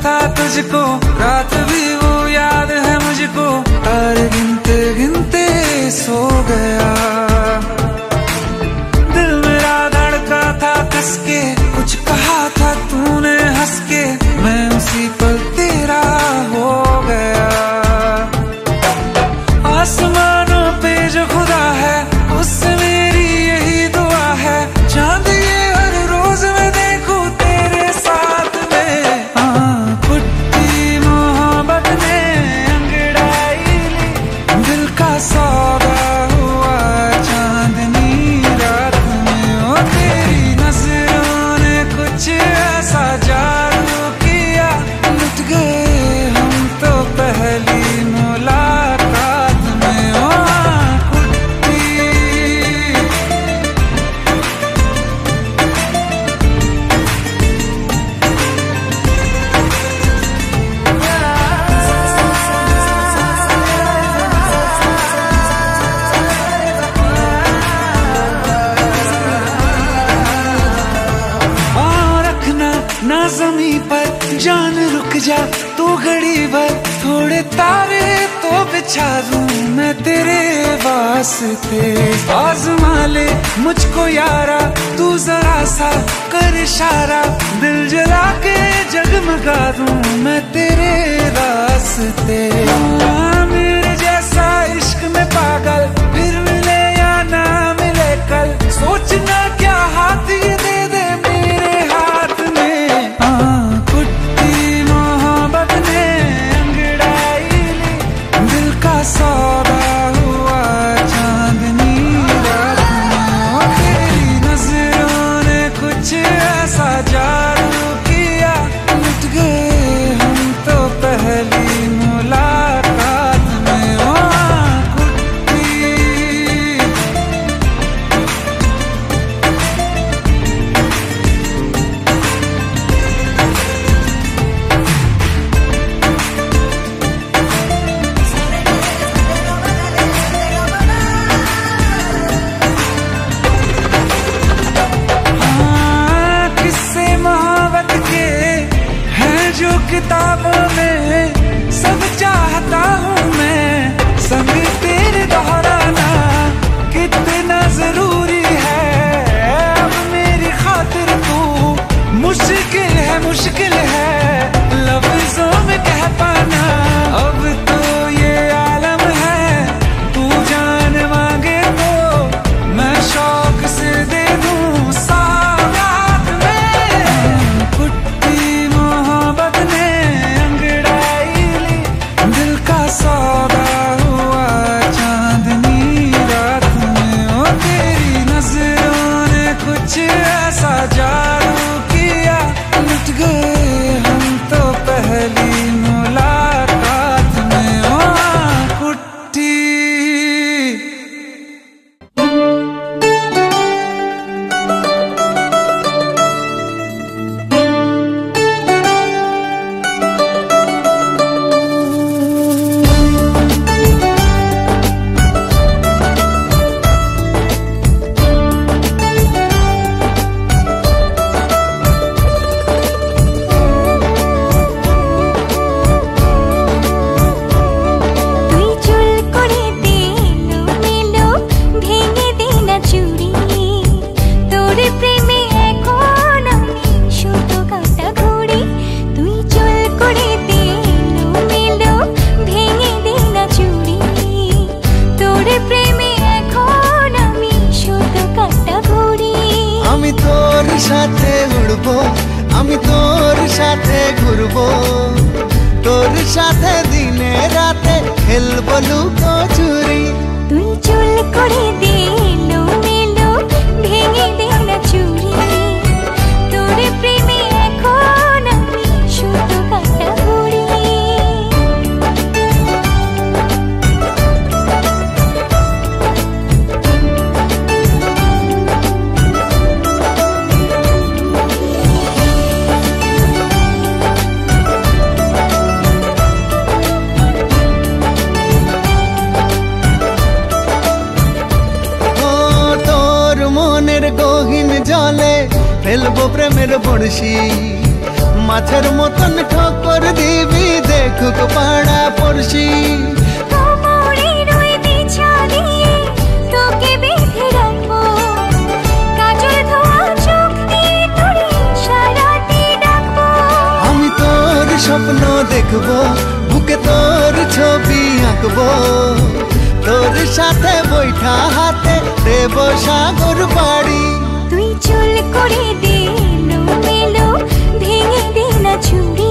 था तुझको, रात भी वो याद है मुझको। तारे गिनते गिनते सो गया, दिल मेरा धड़का था कस के। कुछ कहा था तूने हंस के, मैं उसी पल तेरा हो गया। आसमानों पे जो खुदा है, उससे मेरी यही दुआ है। चांद ये हर रोज मैं देखूं तेरे साथ में। पुट्टी मोहब्बत ने अंगड़ाई ली, दिल का सौदा हुआ चांदनी रात में। ओ तेरी नजरों ने कुछ ऐसा जादू किया, लुट गए हम तो पहली मुलाकात में। ओ ना ज़मीं पर जान रुक जा तू घड़ी भर, थोड़े तारे तो बिछा दूं मैं तेरे वास्ते। आज़मा ले मुझको यारा, तू जरा सा कर इशारा, दिल जला के जगमगा दूं मैं तेरे रास्ते। मेरे जैसा इश्क में पागल फिर मिले या ना मिले कल, सोचना क्या हाथ ये दे दे मेरे हाथ में। पुट्टी मोहब्बत ने अंगड़ाई ली, दिल का सौदा हुआ चांदनी रात में। ओ तेरी नजरों ने कुछ ऐसा जादू किया, लुट गए हम तो पहली मुलाकात में। ओ किताबों में सब चाहता हूँ मैं, संग तेरे दोहराना कितना जरूरी है। अब मेरी खातिर तू मुश्किल है लफ्जों में कह पाना। अब तो ये आलम है, तू जान मांगे तो मैं शौक से दे दूँ साथ में। पुट्टी मोहब्बत ने अंगड़ाई ली, दिल का सौदा हुआ चांदनी रात में। ओ तेरी नजरों ने कुछ ऐसा जादू किया, लुट गए हम तो पहली मुलाकात में। ओ पुट्टी আমি তোর সাথে ঘুরবো, তোর সাথে দিনে রাতে খেলবো লুকোচুরি। তুই চুল করে দে এলোমেলো, ভেঙে দে না চুড়ি, তোর প্রেমে এখন আমি শুধু কাটাকুড়ি। ফেলবো প্রেমের বড়শি, মাছের মতন ঠোকর দিবি দেখুক পাড়া পড়শি কোমরের ওই বিছা দিয়ে তোকে বেঁধে রাখবো কাজল ধোয়া চোখ দিয়ে তোরে সারাতে ডাকবো আমি তোর স্বপ্ন দেখবো বুকে তোর ছবি আঁকবো তোর সাথে বৈঠা হাতে দেব সাগর বাড়ি তুই চুল করে দে মেলো ভেঙে দে না ছুরি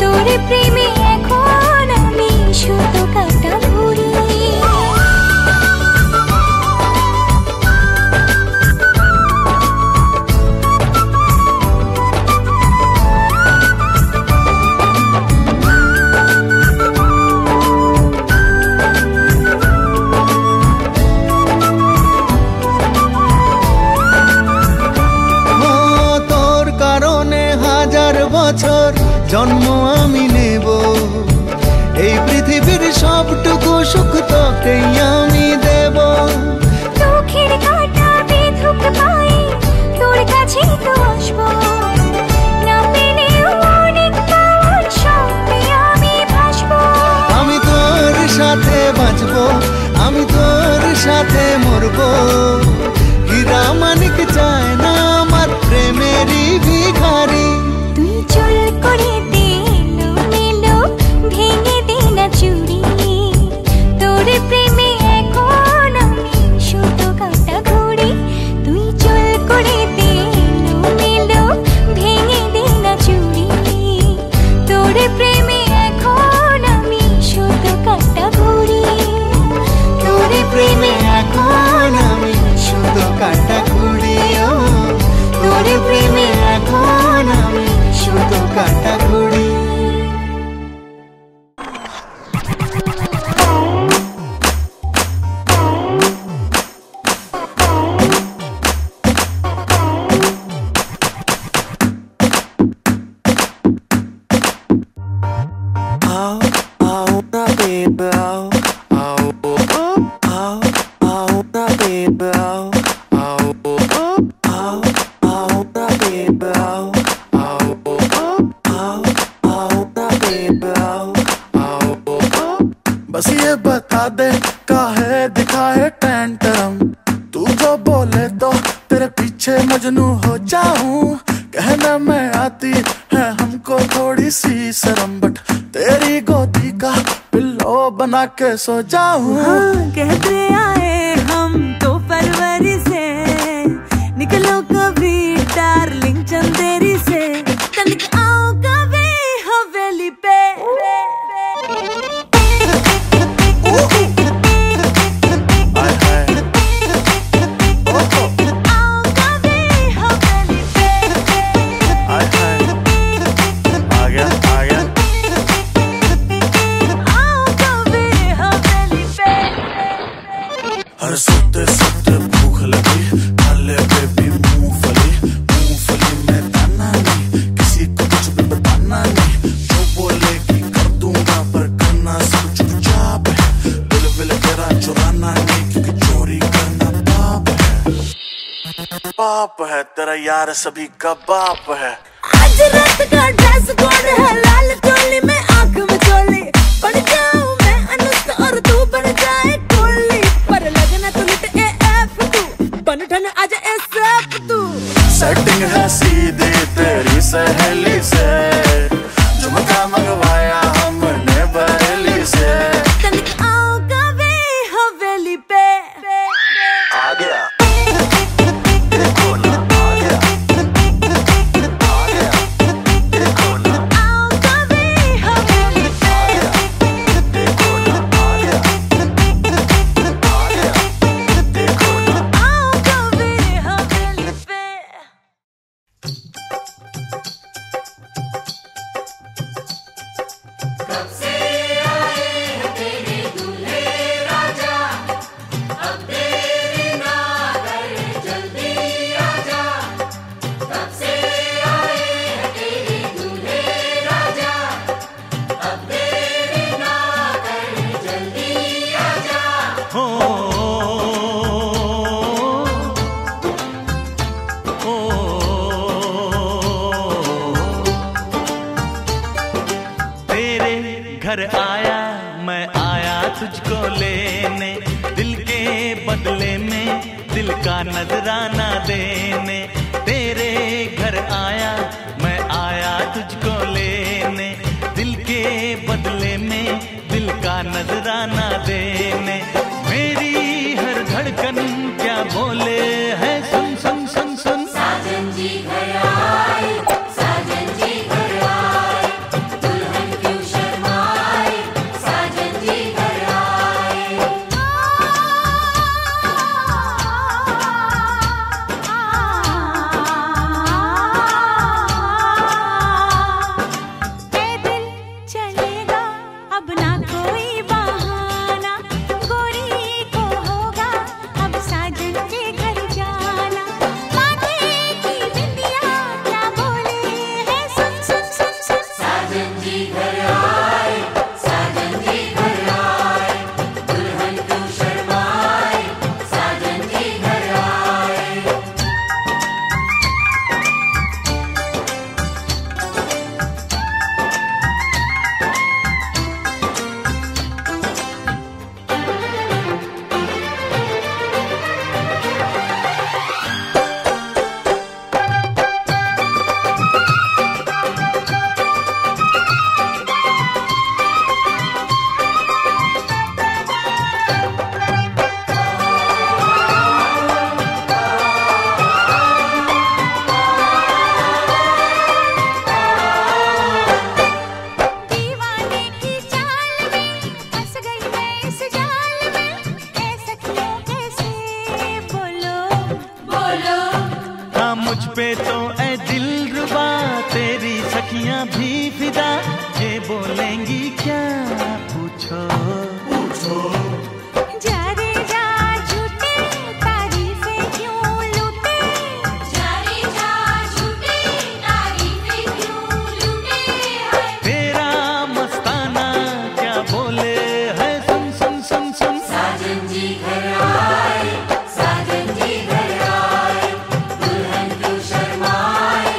তোর প্রেমে এখন আমি সুতো কাটা ঘুরি বছর জন্ম আমি নেব এই পৃথিবীর সবটুকু সুখ তোকেই আমি দেব চোখের কাঁটা বেধুক পায়ে তোর কাছে তো আসবো না পেলেও অনেক পাওয়ার স্বপ্নে আমি ভাসবো আমি তোর সাথে বাঁচবো আমি তোর সাথে মরবো হীরা মানিক চায় না আমার প্রেমেরই ভিখারি তুই চুল করে দে মেলো ভেঙে দে না চুরি তোর প্রেমে এখন আমি সুতো কাটা ঘুরি তুই চুল করে দে মেলো ভেঙে দে না চুরি তোর প্রেমে এখন আমি সুতো কাটা ঘুরি তোর প্রেমে এখন আমি সুতো কাটা ঘুরি তোর প্রেমে এখন আমি সুতো কাটা ঘুরি बस ये बता दे काहे दिखाए टेंटरम तू जो बोले तो तेरे पीछे मजनू हो जाऊं कहना मैं आती है हमको थोड़ी सी शर्म बट तेरी गोदी का पिल्लो बना के सो जाऊं कहते आए हम तो फरवरी से निकलो कभी डार्लिंग चंदेरी से तनिक आओ कभी हवेली पे हर सोते सोते भूख लगी खाले बेबी मूंगफली मूंगफली में दाना नहीं किसी को कुछ भी बताना नहीं जो बोलेगी कर दूंगा पर करना सब चुपचाप है दिल विल तेरा चुराना नहीं क्योंकि चोरी करना पाप है तेरा यार सभी का बाप है आज रात का ड्रेस कोड है लाल चोली में आंख में चोली बन जाऊं मैं अनुष्का और तू बन जाए कोहली पर लगना तू लिट एफ तू बन ठन आजा एसएफ तू सेटिंग है सीधी तेरी सहेली से झुमका मंगवाया हमने बरेली से तनिक आओ कभी हवेली पे आ गया देखो ना आ गया देखो ना आओ कभी हवेली पे देखो ना आ गया देखो ना आओ कभी हवेली पे घर आया मैं आया तुझको लेने, दिल के बदले में दिल का नजराना देने। तेरे घर आया मैं आया तुझको लेने, दिल के बदले में दिल का नजराना देने। मेरी हर धड़कन क्या बोले है, सुन सुन सुन सुन। साजन जी घर आए, साजन जी घर आए, दुल्हन क्यों शर्माए, साजन जी घर आए। ऐ दिल चलेगा अब ना कोई बहाना, गोरी को होगा अब साजन के घर जाना। माथे की बिंदिया क्या बोले है, सुन सुन सुन सुन। साजन जी घर आए, साजन जी घर आए, दुल्हन क्यों शर्माए, साजन जी घर आए। दीवाने की चाल में फंस गई मैं इस जाल में, ऐ सखियों कैसे बोलो बोलो हाँ मुझ पे तो ऐ दिलरुबा तेरी सखियां भी फिदा, ये बोलेंगी क्या पूछो। जा रे जा झूठे तारीफें क्यों लूटे, जा रे जा झूठे तारीफें क्यों लूटे हैं। तेरा मस्ताना क्या बोले है, सुन सुन सुन सुन। साजन जी घर आए, साजन जी घर आए, दुल्हन क्यों शर्माए,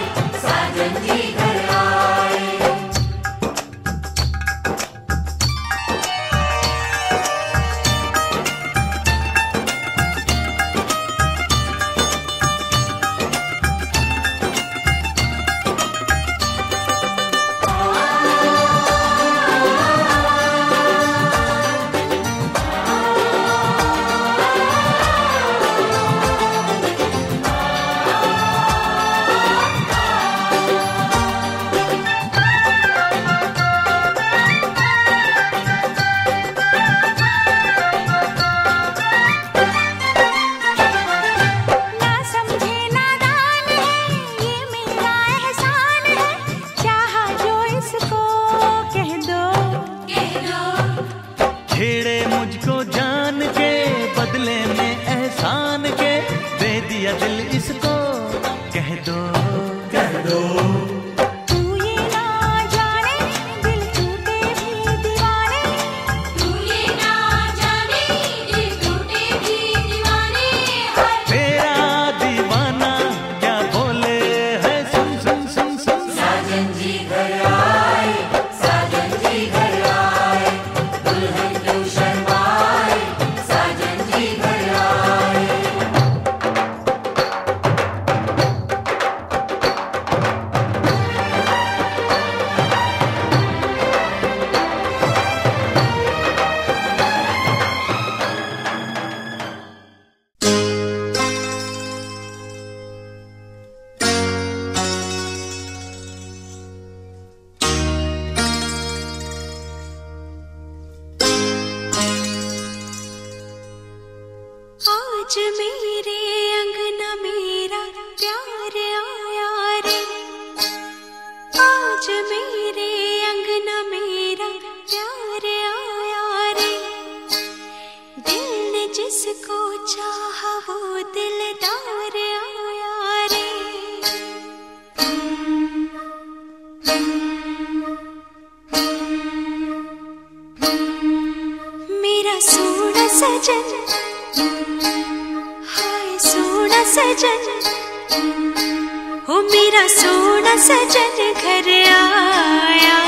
साजन जी घर आए। ना समझे नादान है ये मेरा एहसान है, चाहा जो इसको कह दो। कह दो छेड़े मुझको जान के बदले में एहसान के, दे दिया दिल इसको कह दो। तू ये ना जाने दिल टूटे भी दीवाने, तू ये ना जाने दिल टूटे भी दीवाने हैं। तेरा दीवाना क्या बोले है, सुन सुन सुन सुन। साजन जी घर आए, साजन जी घर आए, दुल्हन क्यों शर्माए, साजन जी घर आए। आज मेरे अंगना मेरा प्यार आया रे, आज मेरे अंगना मेरा प्यार आया रे। दिल ने जिसको चाहा वो दिलदार आया रे। मेरा सोना सजन, हाय सोना सजन, हो मेरा सोना सजन घर आया।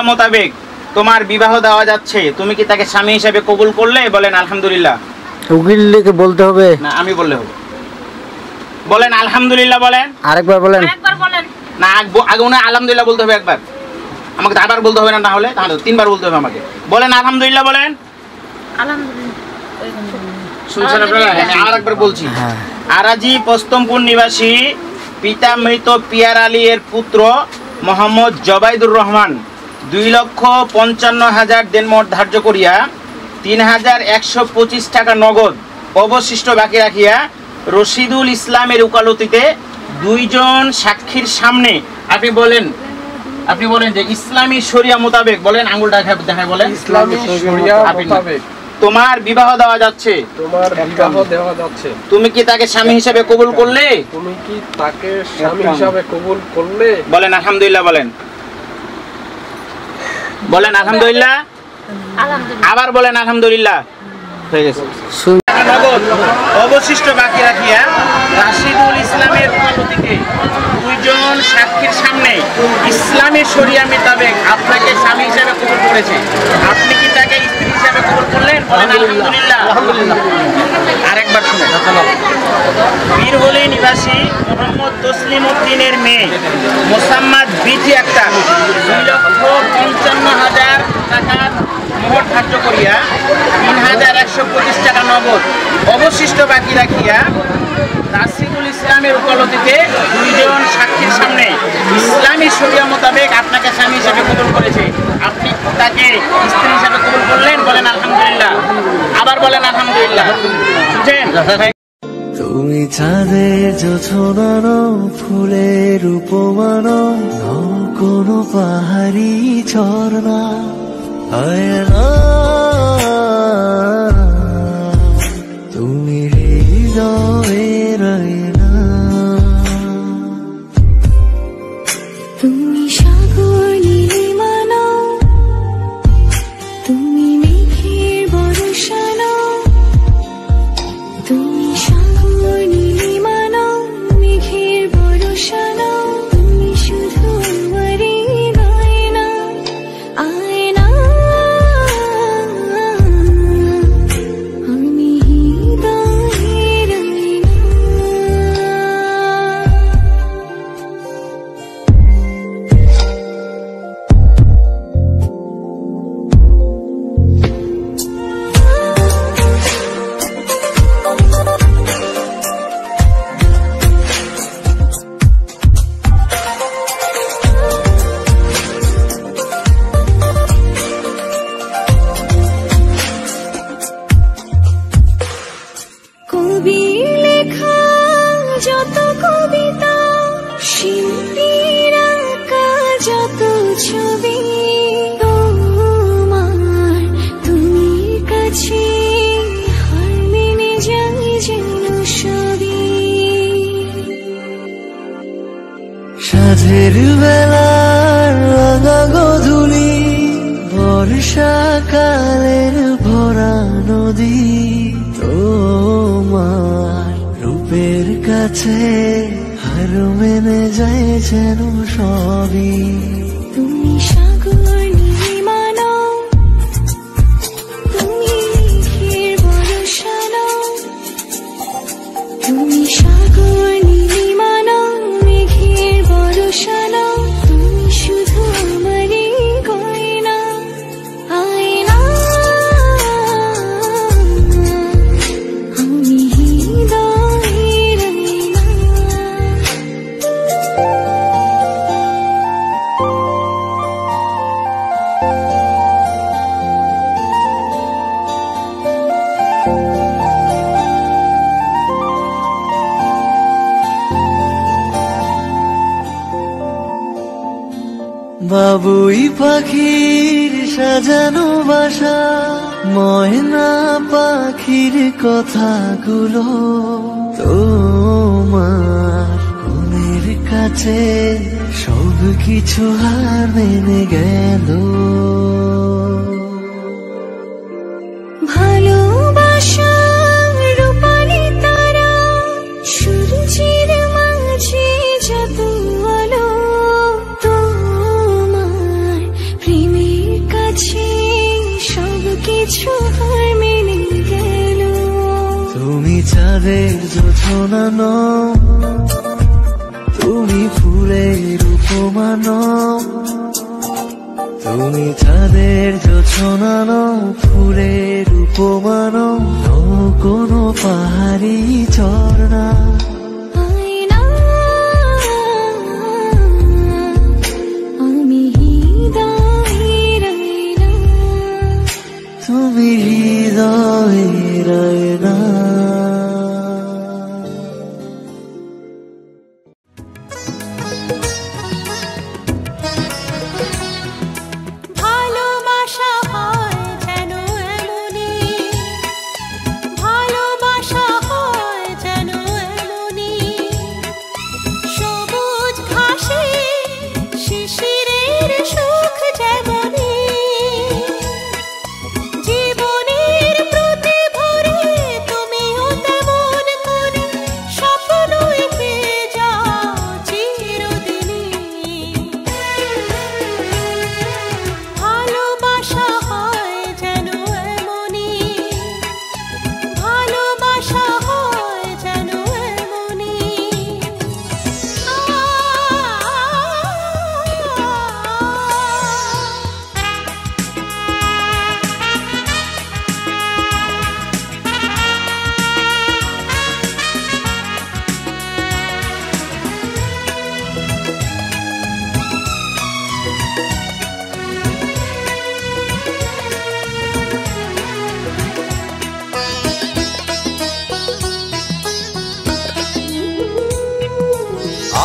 মোতাবেক তোমার বিবাহ দেওয়া যাচ্ছে, তুমি কি তাকে স্বামী হিসেবে কবুল করলে? বলেন আলহামদুলিল্লাহ। উকিলকে বলতে হবে না আমি বললে হবে। বলেন আলহামদুলিল্লাহ। বলেন আরেকবার বলেন। না আগে উনি আলহামদুলিল্লাহ বলতে হবে একবার, আমাকে তো আবার বলতে হবে না, হলে তাহলে 3 বার বলতে হবে আমাকে। বলেন আলহামদুলিল্লাহ। বলেন শুনছেন আপনারা? আর একবার বলছি। আরাজি পস্তমপুর নিবাসী, পিতা মৃত পিয়ার আলী এর পুত্র মোহাম্মদ জবাইদুর রহমান 2,55,000 দেনমোহর ধার্য করিয়া 3,125 টাকা নগদ অবশিষ্ট বাকি রাখিয়া রশিদুল ইসলামের উকালতিতে 2 জন সাক্ষীর সামনে আপনি বলেন যে ইসলামী শরিয়া মোতাবেক, বলেন আঙ্গুলটা দেখায়, বলেন ইসলামী শরিয়া মোতাবেক তোমার বিবাহ দেওয়া যাচ্ছে, তুমি কি তাকে স্বামী হিসেবে কবুল করলে? বলেন আলহামদুলিল্লাহ। বলেন আলহামদুলিল্লাহ। আবার বলেন আলহামদুলিল্লাহ। হয়ে গেছে। নগদ অবশিষ্ট বাকি রাখিয়া রাশিদুল ইসলামের উকালতিতে 2 জন সাক্ষীর সামনে ইসলামী শরিয়া মোতাবেক আপনাকে স্বামী হিসেবে কবুল করেছে, আপনি কি তাকে স্ত্রী হিসেবে কবুল করলেন? বলেন আলহামদুলিল্লাহ। আরেকবার শুনুন। বীরহলি নিবাসী মোহাম্মদ তসলিম উদ্দিনের মেয়ে মোসাম্মদ বিথি আক্তার 2,55,000 টাকার মোহর ধার্য করিয়া 3,125 টাকা নগদ অবশিষ্ট বাকি রাখিয়া রাশিদুল ইসলামের উকালতিতে 2 জন সাক্ষীর সামনে ইসলামী শরিয়া মোতাবেক আপনাকে স্বামী হিসেবে কবুল করেছে, আপনি তাকে স্ত্রী হিসেবে কবুল করলেন? বলেন আলহামদুলিল্লাহ। আবার বলেন আলহামদুলিল্লাহ। শুনছেন? তুমি চাঁদের জোছনানো, ফুলের উপমানো, কোনো পাহাড়ি ঝর্ণা আয়না, তুমি হৃদয়ের আয়না। তুমি সাগর নীলিমানো, তুমি মেঘের বর্ষানো, তুমি সাগর নীলিমানো, মেঘের বর্ষানো, তুমি শুধু আমারই গয়না আয়না, আমি হৃদয়ের আয়না। কবির লেখা যত কবিতা, শিল্পীর আঁকা যত ছবি, তোমার তুমি কাছে হার মেনে যাই যেন সবই। সাঁঝের বেলার রাঙা গধূলি, বর্ষাকালের ভরা নদী, তোমার রূপের কাছে হার মেনে যায় যেন সবই। তুমি সাগর নীলিমানো, তুমি মেঘের বর্ষানো, তুমি সাগর নীলিমানো, মেঘের বর্ষানো, তুমি শুধু আমারই গয়না আয়না, আমি হৃদয়ের আয়না। বাবুই পাখির সাজানো বাসা, ময়না পাখির কথাগুলো তোমার মনের কাছে সব কিছু হার মেনে গেল। ভালোবাসা রূপালি তারা, সূর্যের মাঝে যত আলো, তোমার প্রেমে জোছনা নও, তুমি ফুলের উপমা নও, তুমি চাঁদের জোছনা নও, ফুলের উপমা নও, নও কোনো পাহাড়ি ঝর্ণা। তুমি হৃদয়ের আয়না। ভালোবাসা হয় যেন এমনই, ভালোবাসা হয় যেন এমনই, সবুজ ঘাসে শিশিরের সুখ যেমনই, জীবনের প্রতি ভরে তুমিও তেমন করে স্বপ্নই পেয়ে যাও চিরদিনই। ভালোবাসা হয় যেন এমনই, ভালোবাসা হয় যেন এমনই।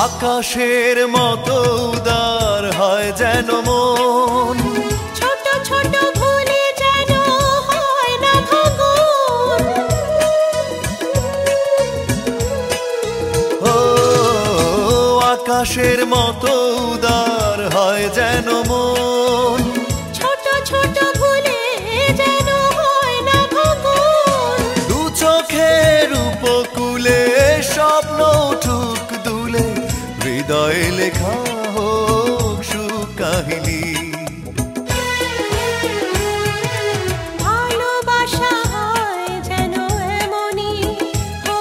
আকাশের মতো উদার হয় যেন মন, ছোট ছোট ভুলে যেন হয় না ভাঙন। ও আকাশের মতো উদার হয় যেন মন, ছোট ছোট ভুলে যেন হয় না ভাঙন। দু চোখের উপকূলে স্বপ্ন উঠুক দুলে, হৃদয়ে লেখা হোক সুখ কাহিনী। ভালোবাসা হয় যেন এমনই, ও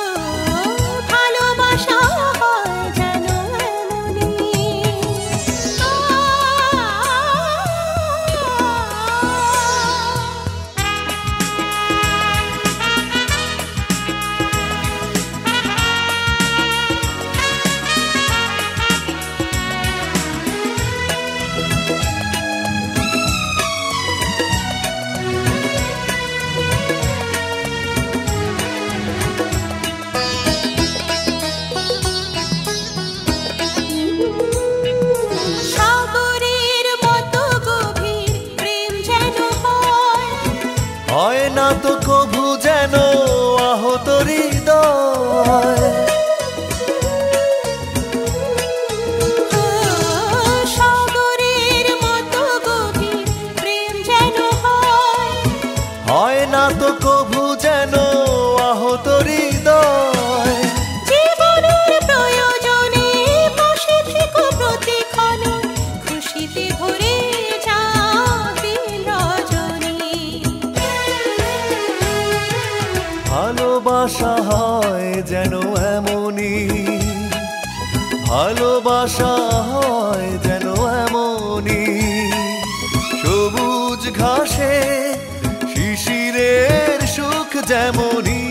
ভালোবাসা হয় যেন এমনই। সাগরের মতো গভীর প্রেম যেন হয়, হয় না তো কভু যেন আহত হৃদয়। সাগরের মতো গভীর প্রেম যেন হয়, হয় না তো কভু যেন আহত হৃদয়। জীবনের প্রয়োজনে বসে থেকো প্রতিক্ষণ, খুশিতে ভরে যাবে রজনী। ভালোবাসা হয় যেন এমনই, ভালোবাসা হয় যেন এমনই, সবুজ ঘাসে শিশিরের সুখ যেমনই,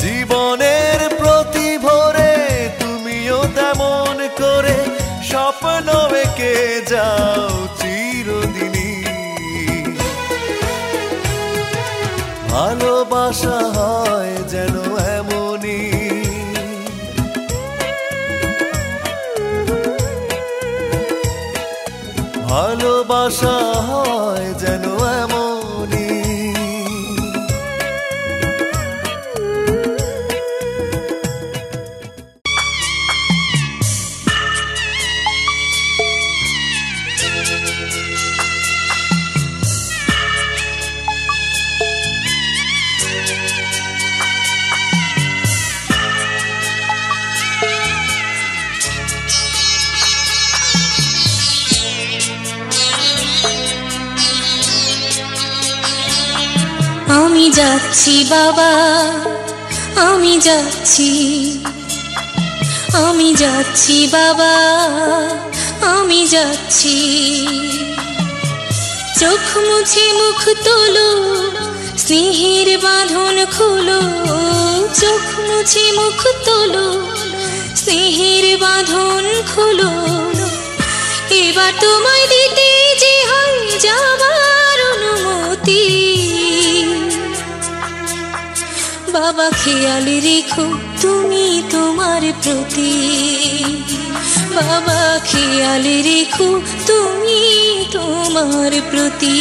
জীবনের প্রতি ভরে তুমিও তেমন করে স্বপ্ন এঁকে যাও চিরদিনই। ভালোবাসা হয় যেন এমনই, ভালোবাসা হয় যেন এমনই। আমি যাচ্ছি বাবা, আমি যাচ্ছি, আমি যাচ্ছি বাবা, আমি যাচ্ছি। চোখ মুছে মুখ তোলো, স্নেহের বাঁধন খোলো। চোখ মুছে মুখ তোলো, স্নেহের বাঁধন খোলো। এবার তোমায় দিতে যে হয় যাবার অনুমতি। বাবা খেয়াল রেখো তুমি তোমার প্রতি। বাবা খেয়াল রেখো তুমি তোমার প্রতি।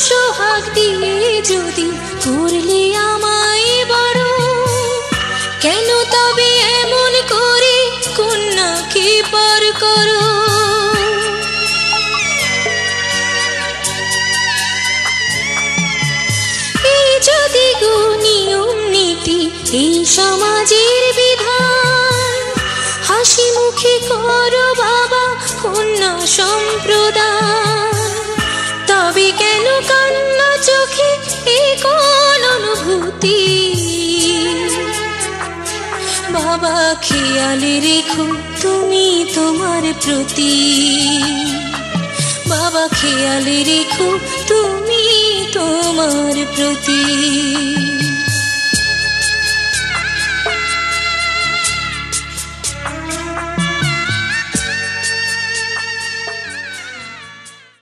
সোহাগ দিয়ে যদি করলে আমায় বড়, কেন তবে এমন করে কন্যাকে পার করো। এই যদি গো নিয়ম নীতি, এই সমাজের বিধান, হাসি মুখে করো বাবা কন্যা সম্প্রদান। তবে কেন কান্না চোখে এই কোন অনুভূতি। বাবা খেয়াল রেখো তুমি তোমার প্রতি। বাবা খেয়াল রেখো তুমি তোমার প্রতি।